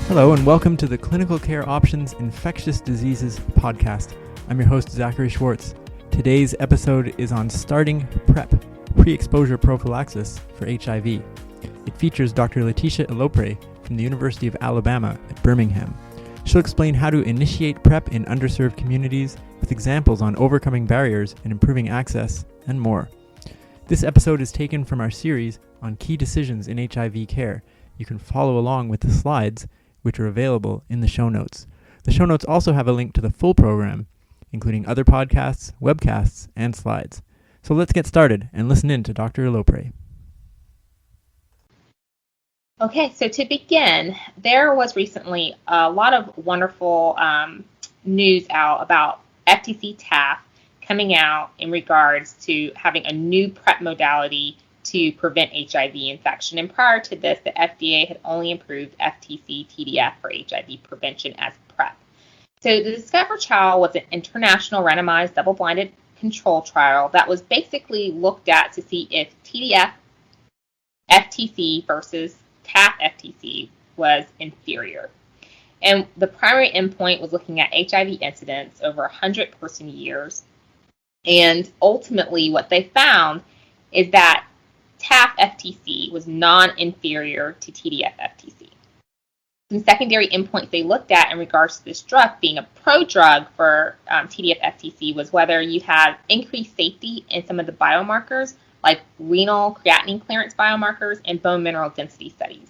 Hello and welcome to the Clinical Care Options Infectious Diseases podcast. I'm your host, Zachary Schwartz. Today's episode is on starting PrEP, pre-exposure prophylaxis for HIV. It features Dr. Latesha Elopre from the University of Alabama at Birmingham. She'll explain how to initiate PrEP in underserved communities with examples on overcoming barriers and improving access, and more. This episode is taken from our series on key decisions in HIV care. You can follow along with the slides, which are available in the show notes. The show notes also have a link to the full program, including other podcasts, webcasts, and slides. So let's get started and listen in to Dr. Elopre. Okay, so to begin, there was recently a lot of wonderful news out about FTC TAF coming out in regards to having a new PrEP modality to prevent HIV infection. And prior to this, the FDA had only approved FTC TDF for HIV prevention as PrEP. So the Discover trial was an international randomized double-blinded control trial that was basically looked at to see if TDF FTC versus TAF FTC was inferior. And the primary endpoint was looking at HIV incidence over 100 person years. And ultimately what they found is that TAF FTC was non-inferior to TDF FTC. Some secondary endpoints they looked at in regards to this drug being a pro-drug for TDF FTC was whether you had increased safety in some of the biomarkers like renal creatinine clearance biomarkers and bone mineral density studies.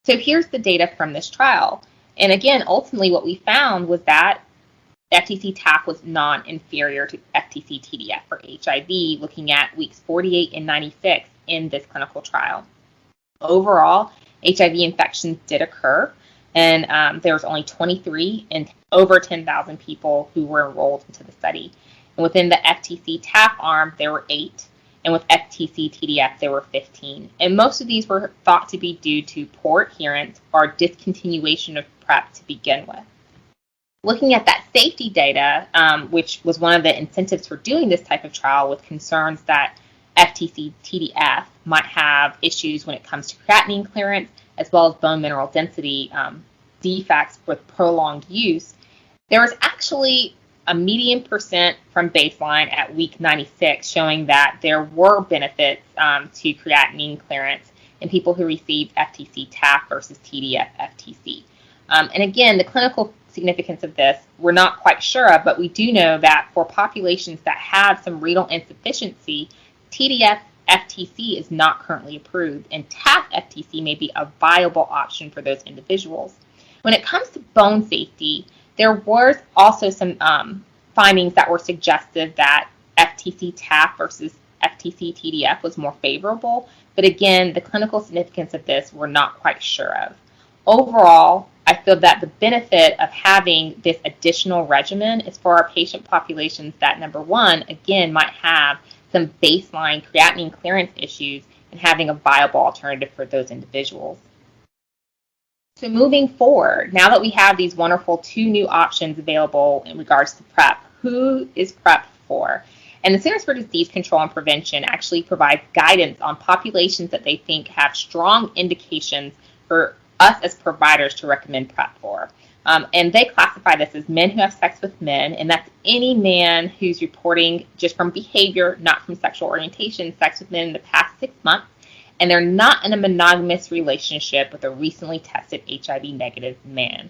So here's the data from this trial. And again, ultimately what we found was that FTC TAF was non-inferior to FTC TDF for HIV, looking at weeks 48 and 96 in this clinical trial. Overall, HIV infections did occur, and there was only 23 in over 10,000 people who were enrolled into the study. And within the FTC TAF arm, there were 8, and with FTC TDF, there were 15. And most of these were thought to be due to poor adherence or discontinuation of PrEP to begin with. Looking at that safety data, which was one of the incentives for doing this type of trial with concerns that FTC TDF might have issues when it comes to creatinine clearance as well as bone mineral density defects with prolonged use, there was actually a median percent from baseline at week 96 showing that there were benefits to creatinine clearance in people who received FTC TAF versus TDF FTC. And again, the clinical significance of this, we're not quite sure of, but we do know that for populations that have some renal insufficiency, TDF FTC is not currently approved, and TAF FTC may be a viable option for those individuals. When it comes to bone safety, there was also some findings that were suggestive that FTC TAF versus FTC TDF was more favorable, but again, the clinical significance of this we're not quite sure of. Overall, I feel that the benefit of having this additional regimen is for our patient populations that, number one, again, might have some baseline creatinine clearance issues and having a viable alternative for those individuals. So moving forward, now that we have these wonderful 2 new options available in regards to PrEP, who is PrEP for? And the Centers for Disease Control and Prevention actually provides guidance on populations that they think have strong indications for us as providers to recommend PrEP for. And they classify this as men who have sex with men, and that's any man who's reporting just from behavior, not from sexual orientation, sex with men in the past 6 months, and they're not in a monogamous relationship with a recently tested HIV negative man.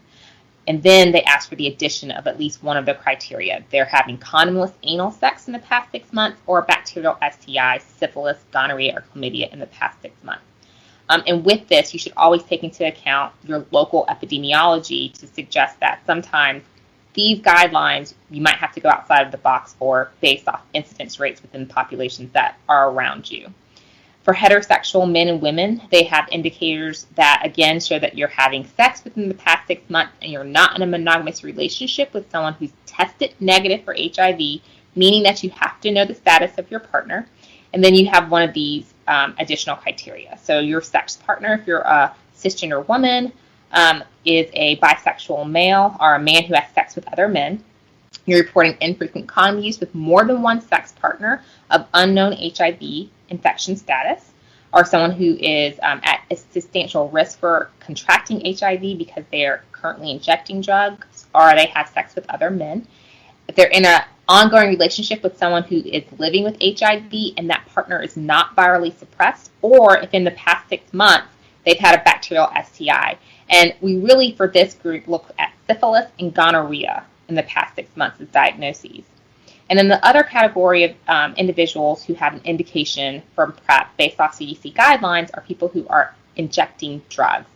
And then they ask for the addition of at least one of the criteria. They're having condomless anal sex in the past 6 months or bacterial STI, syphilis, gonorrhea, or chlamydia in the past 6 months. And with this, you should always take into account your local epidemiology to suggest that sometimes these guidelines you might have to go outside of the box for based off incidence rates within populations that are around you. For heterosexual men and women, they have indicators that, again, show that you're having sex within the past 6 months and you're not in a monogamous relationship with someone who's tested negative for HIV, meaning that you have to know the status of your partner. And then you have one of these additional criteria. So your sex partner, if you're a cisgender woman, is a bisexual male or a man who has sex with other men. You're reporting infrequent condom use with more than one sex partner of unknown HIV infection status. or someone who is at a substantial risk for contracting HIV because they're currently injecting drugs or they have sex with other men. If they're in an ongoing relationship with someone who is living with HIV and that partner is not virally suppressed, or if in the past 6 months they've had a bacterial STI. And we really, for this group, look at syphilis and gonorrhea in the past 6 months as diagnoses. And then the other category of individuals who have an indication from PrEP based off CDC guidelines are people who are injecting drugs.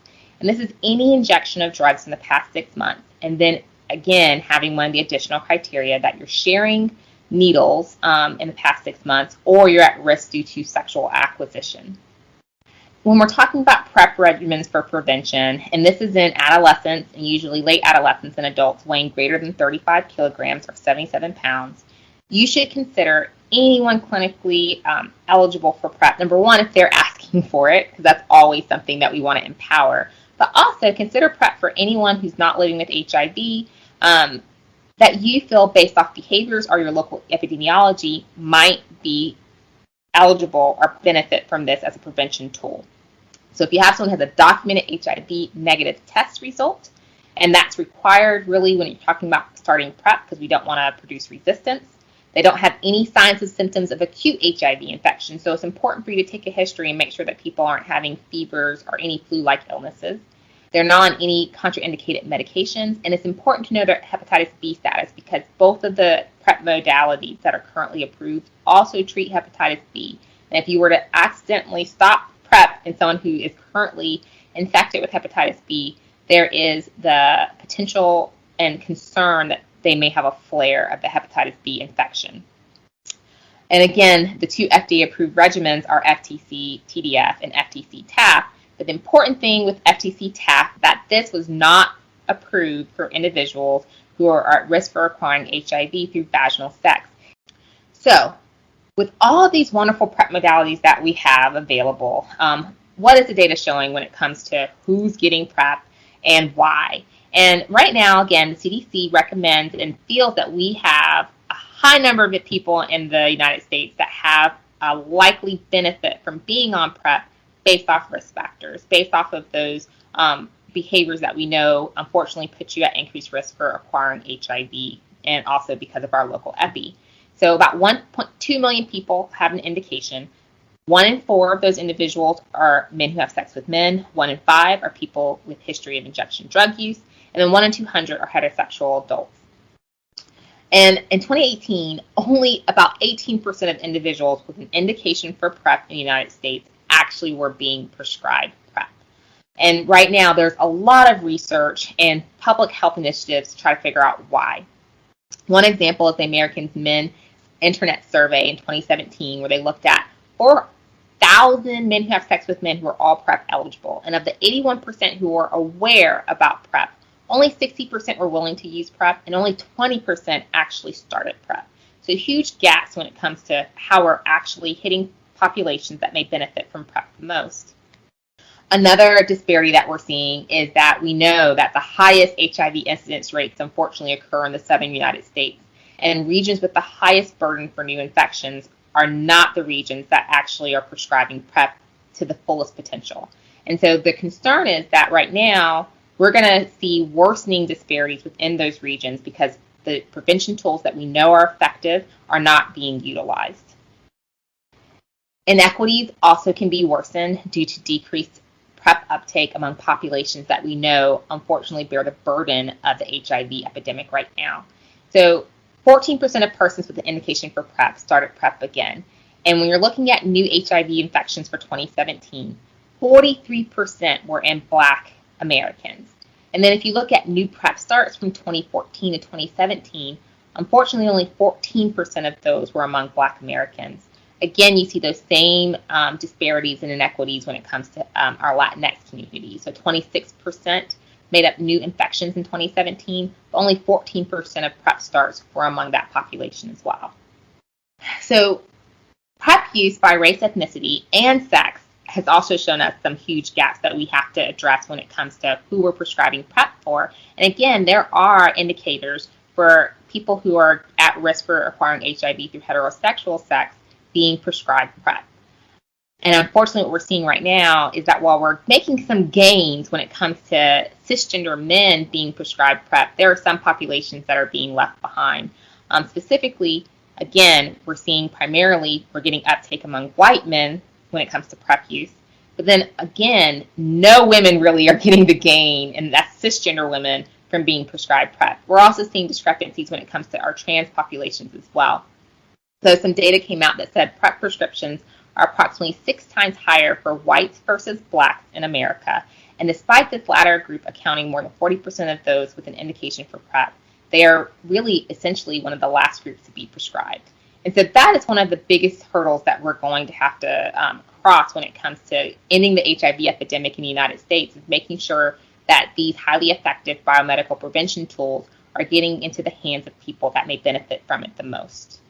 And this is any injection of drugs in the past 6 months. And then again, having one of the additional criteria that you're sharing needles in the past 6 months, or you're at risk due to sexual acquisition. When we're talking about PrEP regimens for prevention, and this is in adolescents and usually late adolescents and adults weighing greater than 35 kilograms or 77 pounds, you should consider anyone clinically eligible for PrEP. Number one, if they're asking for it, because that's always something that we want to empower. But also consider PrEP for anyone who's not living with HIV that you feel based off behaviors or your local epidemiology might be eligible or benefit from this as a prevention tool. So if you have someone who has a documented HIV negative test result, and that's required really when you're talking about starting PrEP because we don't want to produce resistance. They don't have any signs or symptoms of acute HIV infection, so it's important for you to take a history and make sure that people aren't having fevers or any flu-like illnesses. They're not on any contraindicated medications, and it's important to know their hepatitis B status because both of the PrEP modalities that are currently approved also treat hepatitis B. And if you were to accidentally stop PrEP in someone who is currently infected with hepatitis B, there is the potential and concern that they may have a flare of the hepatitis B infection. And again, the two FDA-approved regimens are FTC TDF and FTC TAF. But the important thing with FTC TAF that this was not approved for individuals who are at risk for acquiring HIV through vaginal sex. So, with all of these wonderful PrEP modalities that we have available, what is the data showing when it comes to who's getting PrEP and why? And right now, again, the CDC recommends and feels that we have a high number of people in the United States that have a likely benefit from being on PrEP based off risk factors, based off of those behaviors that we know unfortunately put you at increased risk for acquiring HIV, and also because of our local epi. So about 1.2 million people have an indication. 1 in 4 of those individuals are men who have sex with men. 1 in 5 are people with history of injection drug use. And then 1 in 200 are heterosexual adults. And in 2018, only about 18% of individuals with an indication for PrEP in the United States actually were being prescribed PrEP. And right now, there's a lot of research and public health initiatives to try to figure out why. One example is the American Men Internet Survey in 2017, where they looked at 4,000 men who have sex with men who are all PrEP eligible. And of the 81% who were aware about PrEP, only 60% were willing to use PrEP, and only 20% actually started PrEP. So huge gaps when it comes to how we're actually hitting populations that may benefit from PrEP the most. Another disparity that we're seeing is that we know that the highest HIV incidence rates unfortunately occur in the southern United States, and regions with the highest burden for new infections are not the regions that actually are prescribing PrEP to the fullest potential. And so the concern is that right now we're going to see worsening disparities within those regions because the prevention tools that we know are effective are not being utilized. Inequities also can be worsened due to decreased PrEP uptake among populations that we know unfortunately bear the burden of the HIV epidemic right now. So 14% of persons with an indication for PrEP started PrEP again. And when you're looking at new HIV infections for 2017, 43% were in Black Americans. And then if you look at new PrEP starts from 2014 to 2017, unfortunately only 14% of those were among Black Americans. Again, you see those same disparities and inequities when it comes to our Latinx community. So 26% made up new infections in 2017, but only 14% of PrEP starts were among that population as well. So PrEP use by race, ethnicity, and sex has also shown us some huge gaps that we have to address when it comes to who we're prescribing PrEP for. And again, there are indicators for people who are at risk for acquiring HIV through heterosexual sex being prescribed PrEP. And unfortunately, what we're seeing right now is that while we're making some gains when it comes to cisgender men being prescribed PrEP, there are some populations that are being left behind. Specifically, again, we're seeing primarily we're getting uptake among white men when it comes to PrEP use. But then again, no women really are getting the gain, and that's cisgender women, from being prescribed PrEP. We're also seeing discrepancies when it comes to our trans populations as well. So some data came out that said PrEP prescriptions are approximately 6 times higher for whites versus blacks in America. And despite this latter group accounting more than 40% of those with an indication for PrEP, they are really essentially one of the last groups to be prescribed. And so that is one of the biggest hurdles that we're going to have to cross when it comes to ending the HIV epidemic in the United States, is making sure that these highly effective biomedical prevention tools are getting into the hands of people that may benefit from it the most.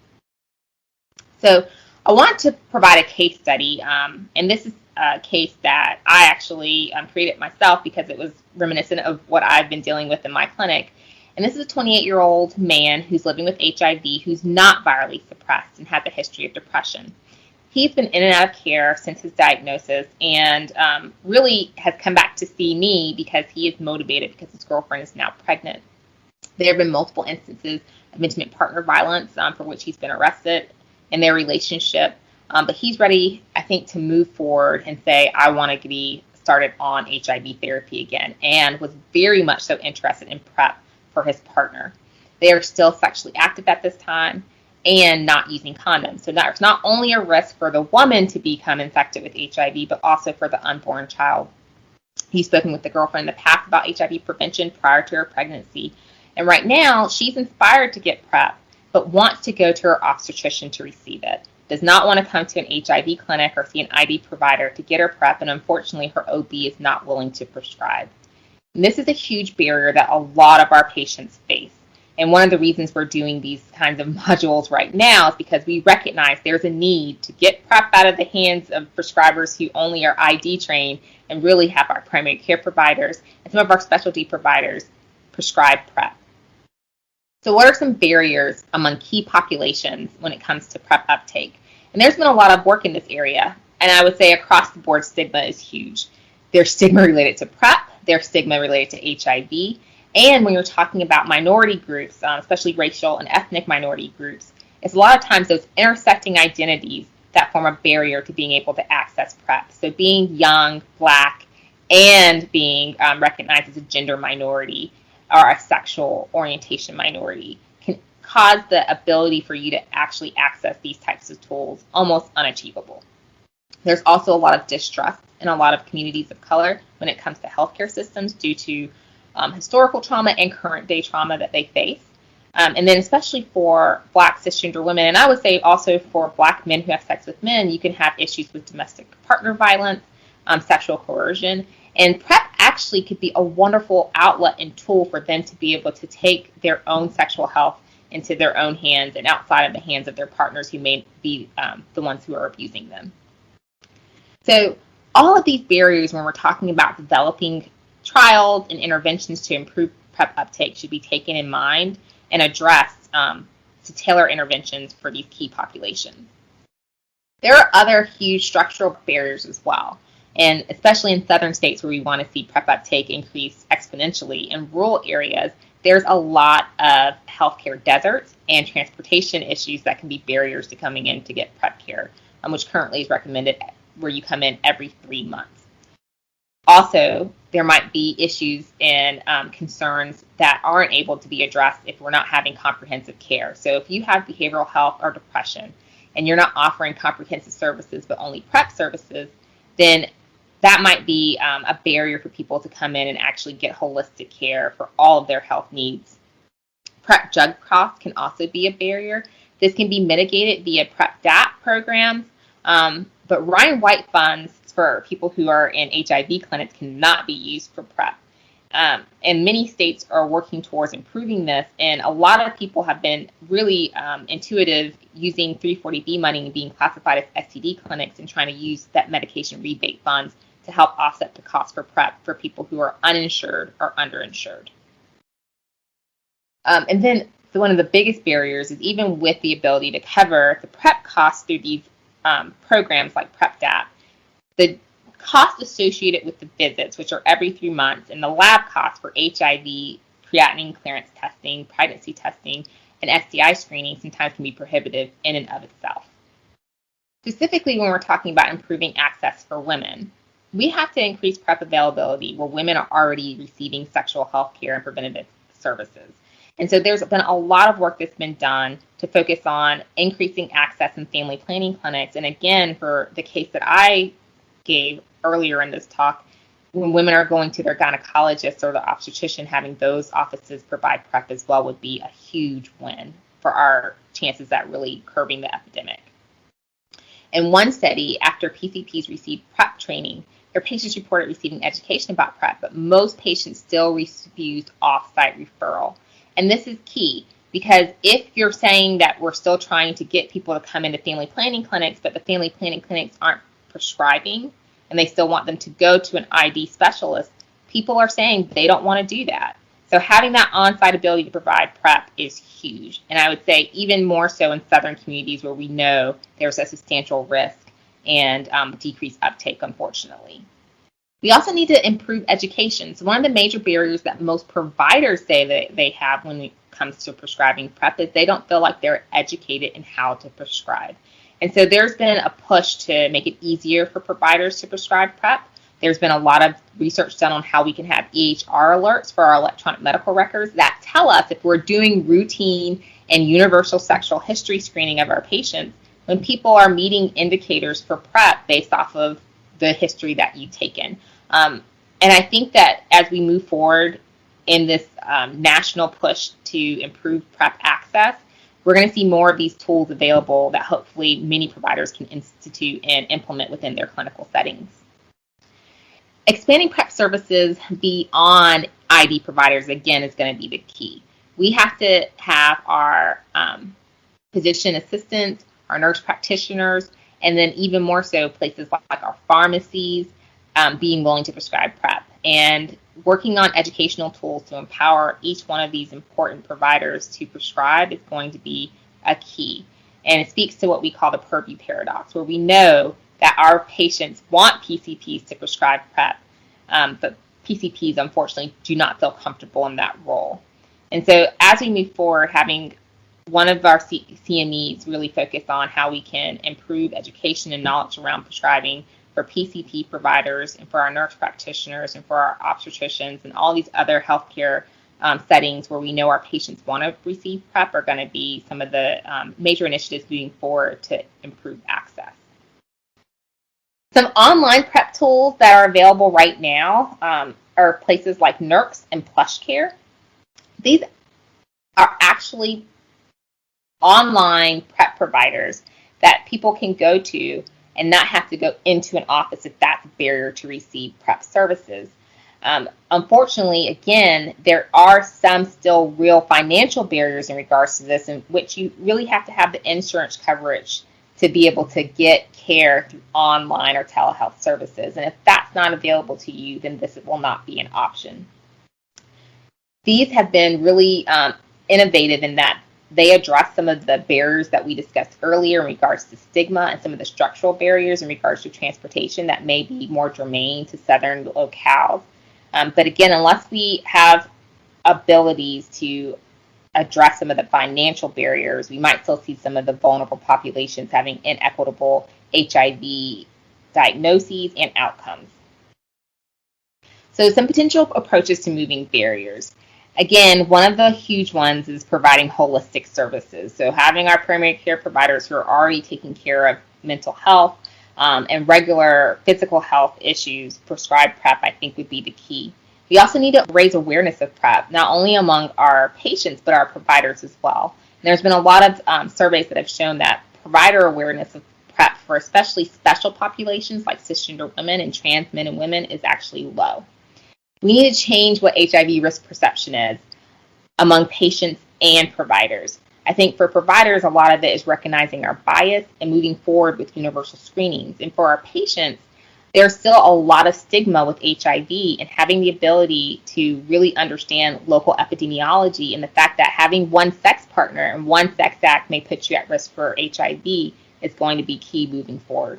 So I want to provide a case study, and this is a case that I actually created myself because it was reminiscent of what I've been dealing with in my clinic. And this is a 28-year-old man who's living with HIV, who's not virally suppressed and has a history of depression. He's been in and out of care since his diagnosis, and really has come back to see me because he is motivated because his girlfriend is now pregnant. There have been multiple instances of intimate partner violence for which he's been arrested in their relationship. But he's ready, I think, to move forward and say, I want to be started on HIV therapy again, and was very much so interested in PrEP for his partner. They are still sexually active at this time and not using condoms. So there's not only a risk for the woman to become infected with HIV, but also for the unborn child. He's spoken with the girlfriend in the past about HIV prevention prior to her pregnancy. And right now, she's inspired to get PrEP, but wants to go to her obstetrician to receive it. Does not want to come to an HIV clinic or see an ID provider to get her PrEP, and unfortunately, her OB is not willing to prescribe. And this is a huge barrier that a lot of our patients face. And one of the reasons we're doing these kinds of modules right now is because we recognize there's a need to get PrEP out of the hands of prescribers who only are ID trained, and really have our primary care providers and some of our specialty providers prescribe PrEP. So what are some barriers among key populations when it comes to PrEP uptake? And there's been a lot of work in this area, and I would say across the board stigma is huge. There's stigma related to PrEP, there's stigma related to HIV, and when you're talking about minority groups, especially racial and ethnic minority groups, it's a lot of times those intersecting identities that form a barrier to being able to access PrEP. So being young, Black, and being recognized as a gender minority or a sexual orientation minority can cause the ability for you to actually access these types of tools almost unachievable. There's also a lot of distrust in a lot of communities of color when it comes to healthcare systems due to historical trauma and current day trauma that they face. And then especially for Black cisgender women, and I would say also for Black men who have sex with men, you can have issues with domestic partner violence, sexual coercion, and PrEP actually could be a wonderful outlet and tool for them to be able to take their own sexual health into their own hands and outside of the hands of their partners who may be the ones who are abusing them. So all of these barriers when we're talking about developing trials and interventions to improve PrEP uptake should be taken in mind and addressed to tailor interventions for these key populations. There are other huge structural barriers as well, and especially in southern states where we want to see PrEP uptake increase exponentially. In rural areas, there's a lot of healthcare deserts and transportation issues that can be barriers to coming in to get PrEP care, which currently is recommended where you come in every 3 months. Also, there might be issues and concerns that aren't able to be addressed if we're not having comprehensive care. So if you have behavioral health or depression and you're not offering comprehensive services but only PrEP services, then that might be a barrier for people to come in and actually get holistic care for all of their health needs. PrEP drug costs can also be a barrier. This can be mitigated via PrEP DAP programs, but Ryan White funds for people who are in HIV clinics cannot be used for PrEP. And many states are working towards improving this, and a lot of people have been really intuitive using 340B money and being classified as STD clinics and trying to use that medication rebate funds to help offset the cost for PrEP for people who are uninsured or underinsured. And then one of the biggest barriers is even with the ability to cover the PrEP costs through these programs like PrEP DAP, The cost associated with the visits, which are every 3 months, and the lab costs for HIV, creatinine clearance testing, pregnancy testing, and STI screening sometimes can be prohibitive in and of itself. Specifically, when we're talking about improving access for women, we have to increase PrEP availability where women are already receiving sexual health care and preventative services. And so there's been a lot of work that's been done to focus on increasing access in family planning clinics. And again, for the case that I gave earlier in this talk, when women are going to their gynecologist or the obstetrician, having those offices provide PrEP as well would be a huge win for our chances at really curbing the epidemic. In one study, after PCPs received PrEP training, their patients reported receiving education about PrEP, but most patients still refused off-site referral. And this is key, because if you're saying that we're still trying to get people to come into family planning clinics, but the family planning clinics aren't prescribing, and they still want them to go to an ID specialist, people are saying they don't want to do that. So having that on-site ability to provide PrEP is huge. And I would say even more so in southern communities where we know there's a substantial risk and decreased uptake, unfortunately. We also need to improve education. So one of the major barriers that most providers say that they have when it comes to prescribing PrEP is they don't feel like they're educated in how to prescribe. And so there's been a push to make it easier for providers to prescribe PrEP. There's been a lot of research done on how we can have EHR alerts for our electronic medical records that tell us if we're doing routine and universal sexual history screening of our patients, when people are meeting indicators for PrEP based off of the history that you've taken. And I think that as we move forward in this national push to improve PrEP access, we're going to see more of these tools available that hopefully many providers can institute and implement within their clinical settings. Expanding PrEP services beyond ID providers, again, is going to be the key. We have to have our physician assistants, our nurse practitioners, and then even more so places like our pharmacies being willing to prescribe PrEP, and working on educational tools to empower each one of these important providers to prescribe is going to be a key. And it speaks to what we call the purview paradox, where we know that our patients want PCPs to prescribe PrEP, but PCPs unfortunately do not feel comfortable in that role. And so as we move forward, having one of our CMEs really focus on how we can improve education and knowledge around prescribing for PCP providers and for our nurse practitioners and for our obstetricians and all these other healthcare settings where we know our patients want to receive PrEP are going to be some of the major initiatives moving forward to improve access. Some online PrEP tools that are available right now are places like Nurx and PlushCare. These are actually online PrEP providers that people can go to and not have to go into an office if that's a barrier to receive PrEP services. Unfortunately, again, there are some still real financial barriers in regards to this, in which you really have to have the insurance coverage to be able to get care through online or telehealth services. And if that's not available to you, then this will not be an option. These have been really innovative in that they address some of the barriers that we discussed earlier in regards to stigma and some of the structural barriers in regards to transportation that may be more germane to southern locales. But again, unless we have abilities to address some of the financial barriers, we might still see some of the vulnerable populations having inequitable HIV diagnoses and outcomes. So some potential approaches to moving barriers. Again, one of the huge ones is providing holistic services. So having our primary care providers who are already taking care of mental health and regular physical health issues prescribe PrEP, I think, would be the key. We also need to raise awareness of PrEP, not only among our patients, but our providers as well. And there's been a lot of surveys that have shown that provider awareness of PrEP for especially special populations like cisgender women and trans men and women is actually low. We need to change what HIV risk perception is among patients and providers. I think for providers, a lot of it is recognizing our bias and moving forward with universal screenings. And for our patients, there's still a lot of stigma with HIV, and having the ability to really understand local epidemiology and the fact that having one sex partner and one sex act may put you at risk for HIV is going to be key moving forward.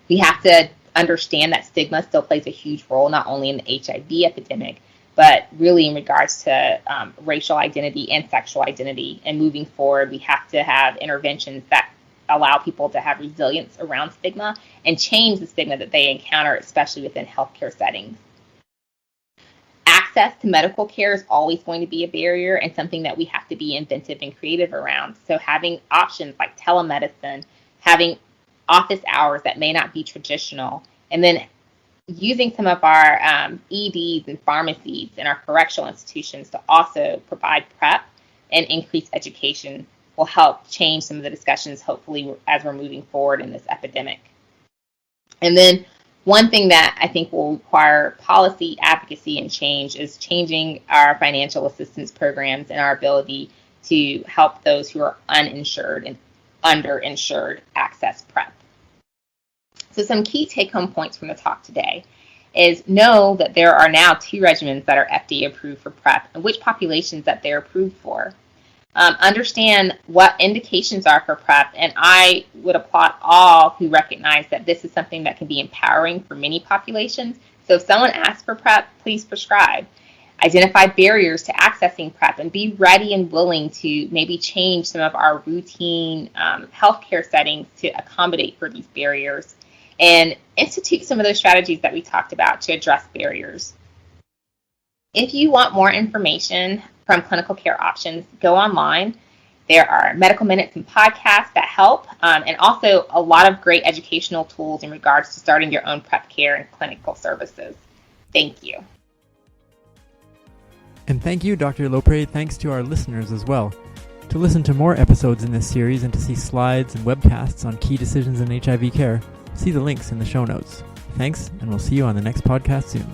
We have to understand that stigma still plays a huge role, not only in the HIV epidemic, but really in regards to racial identity and sexual identity. And moving forward, we have to have interventions that allow people to have resilience around stigma and change the stigma that they encounter, especially within healthcare settings. Access to medical care is always going to be a barrier and something that we have to be inventive and creative around. So having options like telemedicine, having office hours that may not be traditional, and then using some of our EDs and pharmacies in our correctional institutions to also provide PrEP and increase education will help change some of the discussions, hopefully, as we're moving forward in this epidemic. And then one thing that I think will require policy advocacy and change is changing our financial assistance programs and our ability to help those who are uninsured and underinsured access PrEP. So some key take-home points from the talk today is know that there are now 2 regimens that are FDA approved for PrEP and which populations that they're approved for. Understand what indications are for PrEP, and I would applaud all who recognize that this is something that can be empowering for many populations. So if someone asks for PrEP, please prescribe. Identify barriers to accessing PrEP and be ready and willing to maybe change some of our routine healthcare settings to accommodate for these barriers, and institute some of those strategies that we talked about to address barriers. If you want more information from clinical care options, go online. There are medical minutes and podcasts that help, and also a lot of great educational tools in regards to starting your own PrEP care and clinical services. Thank you. And thank you, Dr. Elopre. Thanks to our listeners as well. To listen to more episodes in this series and to see slides and webcasts on key decisions in HIV care, see the links in the show notes. Thanks, and we'll see you on the next podcast soon.